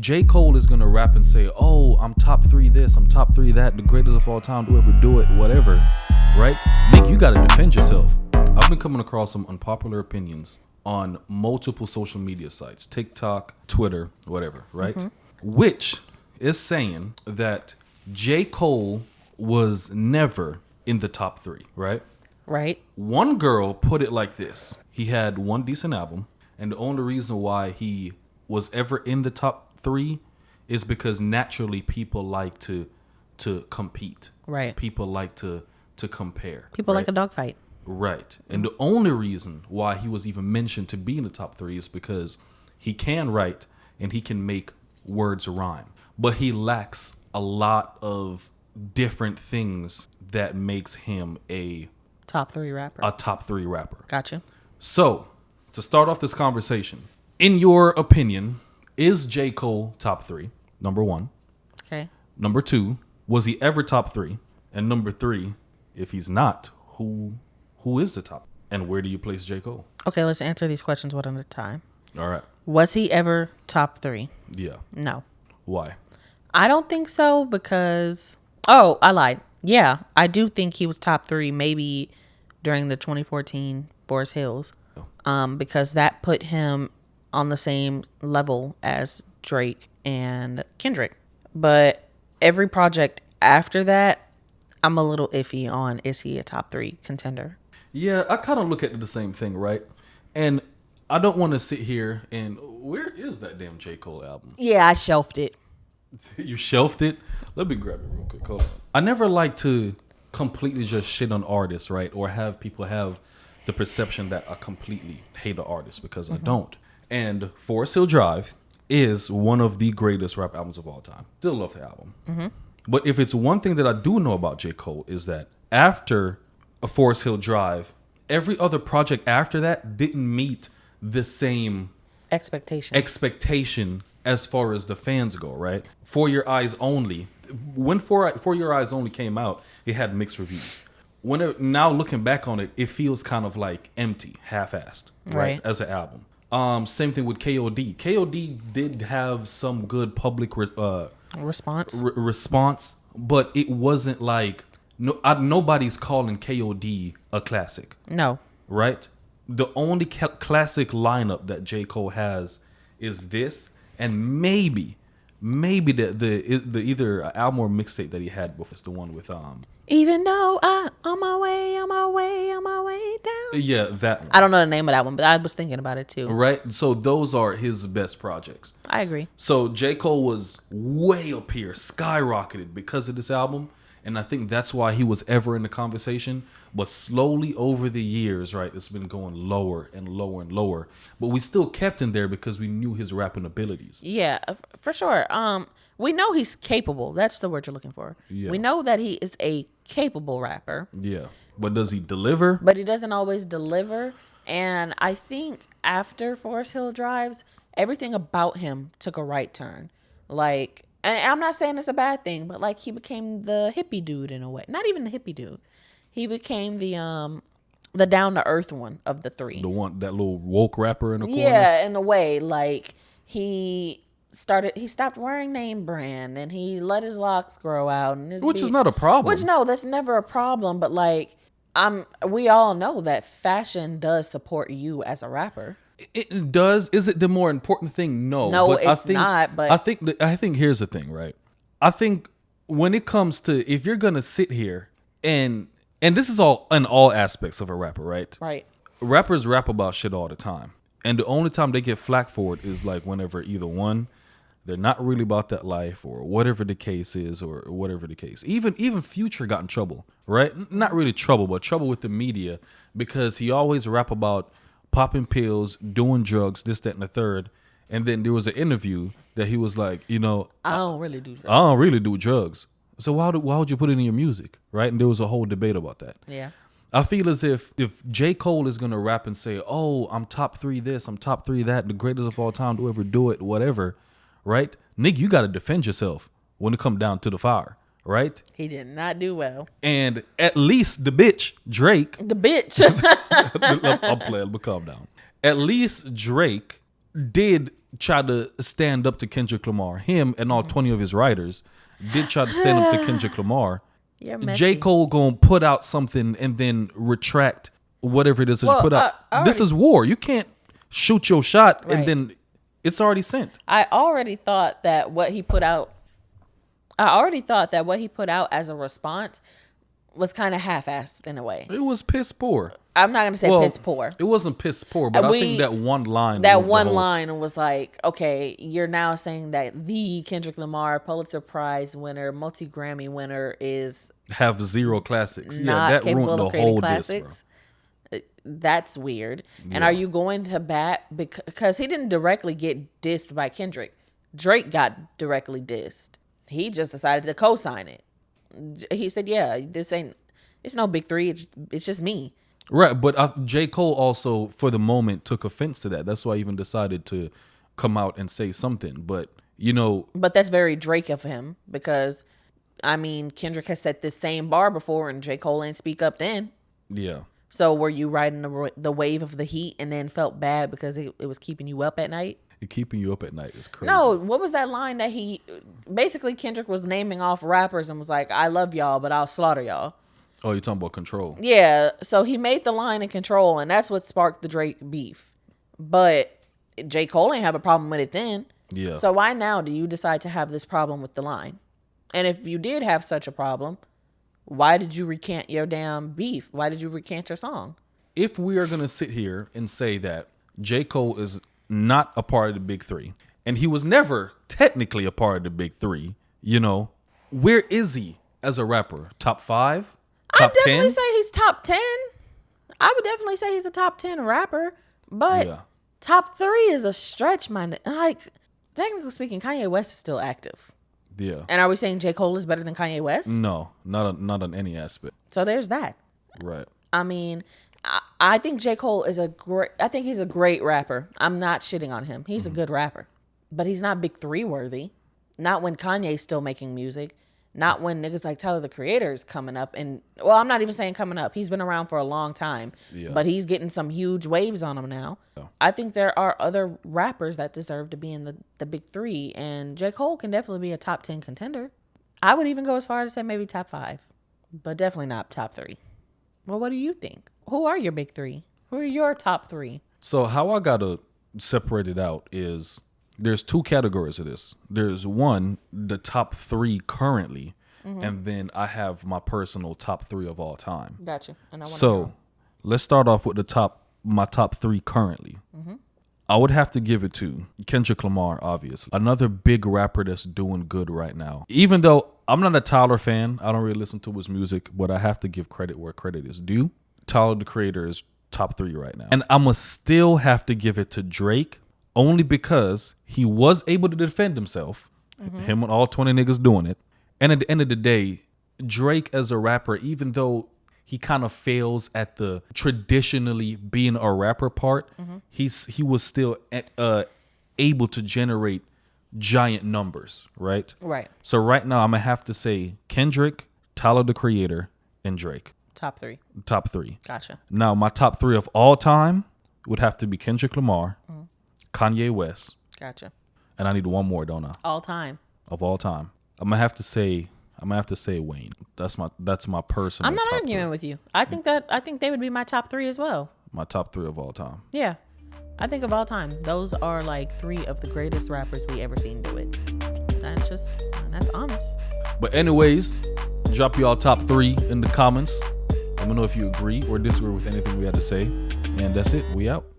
J. Cole is gonna rap and say, "Oh, I'm top 3 this, I'm top 3 that, the greatest of all time to ever do it, whatever," right? Nick, you gotta defend yourself. I've been coming across some unpopular opinions on multiple social media sites, TikTok, Twitter, whatever, right? Which is saying that J. Cole was never in the top 3, right? Right. One girl put it like this: he had one decent album, and the only reason why he was ever in the top 3 is because naturally people like to compete. Right. People like to compare. People like a dogfight. Right. And the only reason why he was even mentioned to be in the top 3 is because he can write and he can make words rhyme. But he lacks a lot of different things that makes him a top 3 rapper. A top 3 rapper. Gotcha. So, to start off this conversation, in your opinion, is J. Cole top 3? Number 1. Okay. Number 2, was he ever top 3? And number 3, if he's not, who is the top? And where do you place J. Cole? Okay, let's answer these questions one at a time. All right. Was he ever top 3? Yeah. No. Why? I don't think so because... Oh, I lied. Yeah, I do think he was top 3 maybe during the 2014 Forest Hills. Because that put him on the same level as Drake and Kendrick. But every project after that, I'm a little iffy on, is he a top 3 contender? Yeah, I kind of look at the same thing, right? And I don't want to sit here and... Where is that damn J. Cole album? Yeah, I shelved it. You shelved it? Let me grab it real quick. Hold on. I never like to completely just shit on artists, right? Or have people have the perception that I completely hate an artist, because I don't. And Forest Hill Drive is one of the greatest rap albums of all time. Still love the album. But if it's one thing that I do know about J. Cole is that after a Forest Hill Drive, every other project after that didn't meet the same expectation as far as the fans go, right? For Your Eyes Only. When For Your Eyes Only came out, it had mixed reviews. Now looking back on it, it feels kind of like empty, half-assed, right? As an album. Same thing with KOD. KOD did have some good public response, but it wasn't like nobody's calling KOD a classic. No. Right? The only classic lineup that J. Cole has is this, and maybe the either album or mixtape that he had before. It's the one with Even though I'm on my way down. Yeah, that one. I don't know the name of that one, but I was thinking about it too. Right? So those are his best projects. I agree. So J. Cole was way up here, skyrocketed because of this album. And I think that's why he was ever in the conversation. But slowly over the years, right, it's been going lower and lower and lower. But we still kept him there because we knew his rapping abilities. Yeah, for sure. We know he's capable. That's the word you're looking for. Yeah. We know that he is a capable rapper. Yeah. But does he deliver? But he doesn't always deliver. And I think after Forest Hill Drives, everything about him took a right turn. Like, and I'm not saying it's a bad thing, but like he became the hippie dude in a way. Not even the hippie dude. He became the down to earth one of the 3. The one, that little woke rapper in the corner. Yeah, in a way. Like he stopped wearing name brand and he let his locks grow out, and which is not a problem. Which no, that's never a problem. But like we all know that fashion does support you as a rapper. It does. Is it the more important thing? No. No, but it's not. But I think here's the thing, right? I think when it comes to, if you're gonna sit here and this is all in all aspects of a rapper, right? Right. Rappers rap about shit all the time, and the only time they get flack for it is like whenever either one, they're not really about that life, or whatever the case is, or whatever the case. Even Future got in trouble, right? Not really trouble, but trouble with the media, because he always rap about popping pills, doing drugs, this, that, and the third. And then there was an interview that he was like, I don't really do drugs. I don't really do drugs. So why would you put it in your music, right? And there was a whole debate about that. Yeah. I feel as if J. Cole is going to rap and say, oh, I'm top 3 this, I'm top 3 that, the greatest of all time to ever do it, whatever, right? Nick, you got to defend yourself when it comes down to the fire, right? He did not do well. And at least the bitch, Drake. The bitch. I'm playing, but calm down. At least Drake did try to stand up to Kendrick Lamar. Him and all 20 of his writers did try to stand up to Kendrick Lamar. You're messy. J. Cole gonna put out something and then retract whatever it is that you put out. This is war. You can't shoot your shot and then it's already sent. I already thought that what he put out as a response was kind of half-assed in a way. It was piss poor. I'm not going to say piss poor. It wasn't piss poor, but I think that one line. Was like, okay, you're now saying that the Kendrick Lamar Pulitzer Prize winner, multi-Grammy winner is have zero classics. Not that capable ruined of the creating whole classics. disc, That's weird. And are you going to bat because he didn't directly get dissed by Kendrick? Drake got directly dissed. He just decided to co-sign it. He said, "Yeah, it's no big three. It's just me." Right, but J. Cole also, for the moment, took offense to that. That's why I even decided to come out and say something. But but that's very Drake of him because, I mean, Kendrick has set this same bar before, and J. Cole ain't speak up then. Yeah. So were you riding the wave of the heat and then felt bad because it was keeping you up at night? Keeping you up at night is crazy. No, what was that line that he basically Kendrick was naming off rappers and was like, "I love y'all, but I'll slaughter y'all." Oh, you're talking about Control. Yeah, so he made the line in Control, and that's what sparked the Drake beef. But J. Cole ain't have a problem with it then. Yeah. So why now do you decide to have this problem with the line? And if you did have such a problem, why did you recant your damn beef? Why did you recant your song? If we are going to sit here and say that J. Cole is not a part of the big three, and he was never technically a part of the big three, where is he as a rapper? Top 5? Top 10? I'd definitely say he's top 10. I would definitely say he's a top 10 rapper, but top 3 is a stretch, man. Like, technically speaking, Kanye West is still active. Yeah. And are we saying J. Cole is better than Kanye West? No, not on any aspect. So there's that. Right. I mean, I think J. Cole is he's a great rapper. I'm not shitting on him. He's a good rapper. But he's not big three worthy. Not when Kanye's still making music. Not when niggas like Tyler, the Creator, is coming up. And, well, I'm not even saying coming up. He's been around for a long time. Yeah. But he's getting some huge waves on him now. Yeah. I think there are other rappers that deserve to be in the big three. And J. Cole can definitely be a top 10 contender. I would even go as far as to say maybe top 5. But definitely not top 3. Well, what do you think? Who are your big 3? Who are your top 3? So how I got to separate it out is there's 2 categories of this. There's one, the top 3 currently, and then I have my personal top 3 of all time. Gotcha. And so let's start off with my top 3 currently. I would have to give it to Kendrick Lamar, obviously. Another big rapper that's doing good right now. Even though I'm not a Tyler fan, I don't really listen to his music, but I have to give credit where credit is due. Tyler, the Creator, is top 3 right now. And I'm going to still have to give it to Drake, only because he was able to defend himself. Him and all 20 niggas doing it. And at the end of the day, Drake as a rapper, even though he kind of fails at the traditionally being a rapper part, he was still able to generate giant numbers, right? Right. So right now, I'm going to have to say Kendrick, Tyler, the Creator, and Drake. Top 3. Top 3. Gotcha. Now, my top 3 of all time would have to be Kendrick Lamar, Kanye West. Gotcha. And I need one more, don't I? All time. Of all time. I'm gonna have to say Wayne. That's my personal. I'm not top arguing 3. with you. I think they would be my top 3 as well. My top 3 of all time. Yeah. I think of all time. Those are like 3 of the greatest rappers we ever seen do it. That's honest. But anyways, drop y'all top 3 in the comments. Let me know if you agree or disagree with anything we had to say. And that's it. We out.